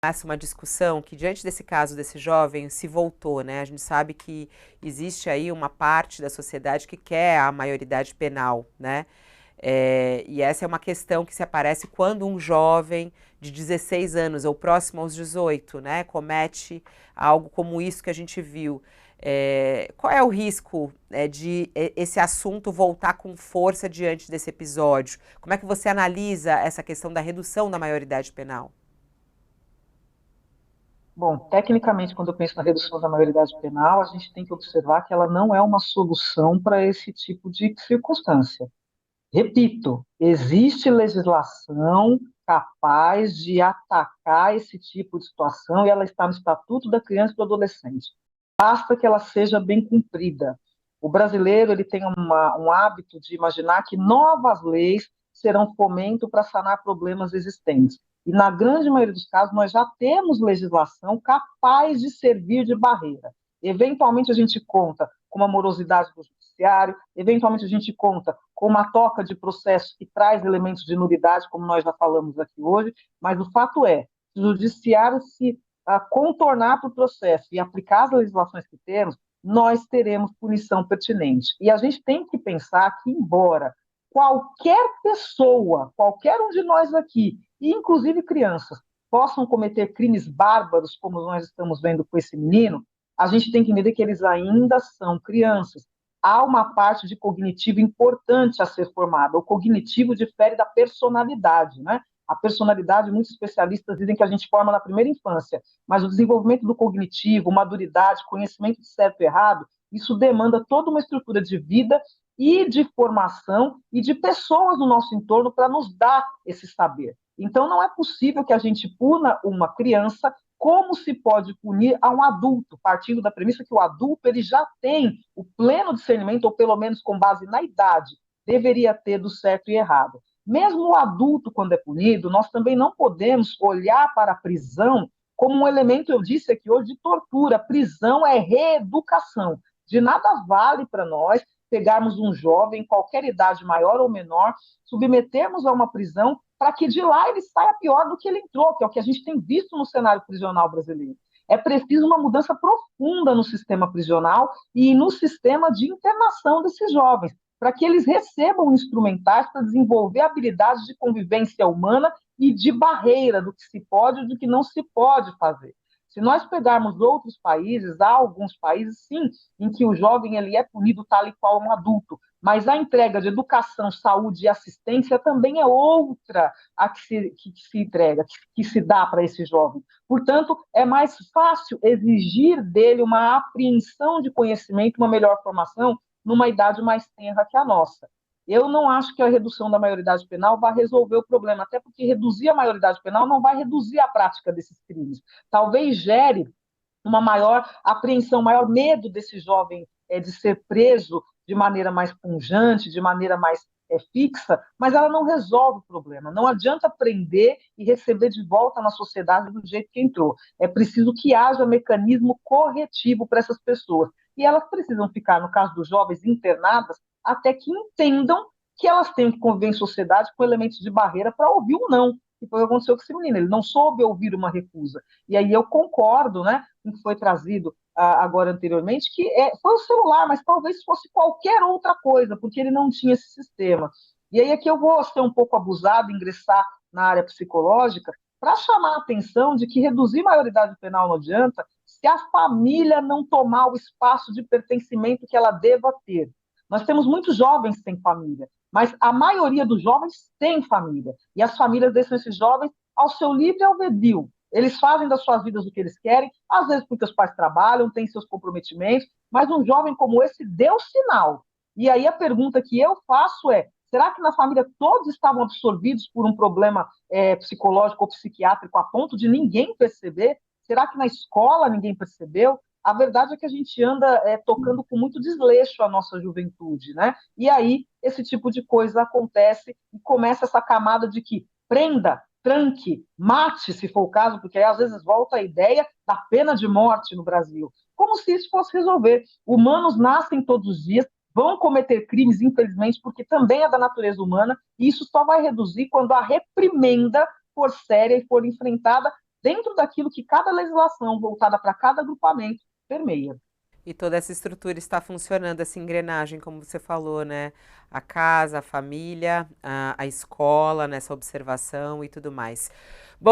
Começa uma discussão que, diante desse caso desse jovem, se voltou, né? A gente sabe que existe aí uma parte da sociedade que quer a maioridade penal, né? E essa é uma questão que se aparece quando um jovem de 16 anos, ou próximo aos 18, né, comete algo como isso que a gente viu. Qual é o risco, de esse assunto voltar com força diante desse episódio? Como é que você analisa essa questão da redução da maioridade penal? Bom, tecnicamente, quando eu penso na redução da maioridade penal, a gente tem que observar que ela não é uma solução para esse tipo de circunstância. Repito, existe legislação capaz de atacar esse tipo de situação e ela está no Estatuto da Criança e do Adolescente. Basta que ela seja bem cumprida. O brasileiro ele tem um hábito de imaginar que novas leis serão fomento para sanar problemas existentes. E, na grande maioria dos casos, nós já temos legislação capaz de servir de barreira. Eventualmente, a gente conta com uma morosidade do judiciário, eventualmente, a gente conta com uma toca de processo que traz elementos de nulidade, como nós já falamos aqui hoje, mas o fato é, se o judiciário se contornar para o processo e aplicar as legislações que temos, nós teremos punição pertinente. E a gente tem que pensar que, embora qualquer pessoa, qualquer um de nós aqui, e inclusive crianças, possam cometer crimes bárbaros, como nós estamos vendo com esse menino, a gente tem que entender que eles ainda são crianças. Há uma parte de cognitivo importante a ser formada. O cognitivo difere da personalidade, né? A personalidade, muitos especialistas dizem que a gente forma na primeira infância, mas o desenvolvimento do cognitivo, maturidade, conhecimento de certo e errado, isso demanda toda uma estrutura de vida e de formação e de pessoas no nosso entorno para nos dar esse saber. Então, não é possível que a gente puna uma criança como se pode punir a um adulto, partindo da premissa que o adulto ele já tem o pleno discernimento, ou pelo menos com base na idade, deveria ter do certo e errado. Mesmo o adulto, quando é punido, nós também não podemos olhar para a prisão como um elemento, eu disse aqui hoje, de tortura. Prisão é reeducação. De nada vale para nós pegarmos um jovem, qualquer idade maior ou menor, submetermos a uma prisão para que de lá ele saia pior do que ele entrou, que é o que a gente tem visto no cenário prisional brasileiro. É preciso uma mudança profunda no sistema prisional e no sistema de internação desses jovens, para que eles recebam instrumentais para desenvolver habilidades de convivência humana e de barreira do que se pode e do que não se pode fazer. Se nós pegarmos outros países, há alguns países, sim, em que o jovem ele é punido tal e qual um adulto, mas a entrega de educação, saúde e assistência também é outra a que se entrega, que se dá para esse jovem. Portanto, é mais fácil exigir dele uma apreensão de conhecimento, uma melhor formação, numa idade mais tenra que a nossa. Eu não acho que a redução da maioridade penal vai resolver o problema, até porque reduzir a maioridade penal não vai reduzir a prática desses crimes. Talvez gere uma maior apreensão, maior medo desse jovem de ser preso de maneira mais punjante, de maneira mais fixa, mas ela não resolve o problema. Não adianta prender e receber de volta na sociedade do jeito que entrou. É preciso que haja mecanismo corretivo para essas pessoas. E elas precisam ficar, no caso dos jovens internadas, até que entendam que elas têm que conviver em sociedade com elementos de barreira para ouvir um não. E foi o que aconteceu com esse menino. Ele não soube ouvir uma recusa. E aí eu concordo, né, com o que foi trazido agora anteriormente, que foi o celular, mas talvez fosse qualquer outra coisa, porque ele não tinha esse sistema. E aí aqui eu vou ser um pouco abusado, ingressar na área psicológica, para chamar a atenção de que reduzir maioridade penal não adianta se a família não tomar o espaço de pertencimento que ela deva ter. Nós temos muitos jovens sem família, mas a maioria dos jovens tem família. E as famílias deixam esses jovens ao seu livre albedrio. Eles fazem das suas vidas o que eles querem, às vezes porque os pais trabalham, têm seus comprometimentos, mas um jovem como esse deu sinal. E aí a pergunta que eu faço é: será que na família todos estavam absorvidos por um problema psicológico ou psiquiátrico a ponto de ninguém perceber? Será que na escola ninguém percebeu? A verdade é que a gente anda tocando com muito desleixo a nossa juventude, né? E aí esse tipo de coisa acontece e começa essa camada de que prenda, tranque, mate, se for o caso, porque aí às vezes volta a ideia da pena de morte no Brasil, como se isso fosse resolver. Humanos nascem todos os dias, vão cometer crimes, infelizmente, porque também é da natureza humana, e isso só vai reduzir quando a reprimenda for séria e for enfrentada dentro daquilo que cada legislação voltada para cada agrupamento permeia. E toda essa estrutura está funcionando, essa engrenagem, como você falou, né? A casa, a família, a escola, nessa observação e tudo mais. Bom,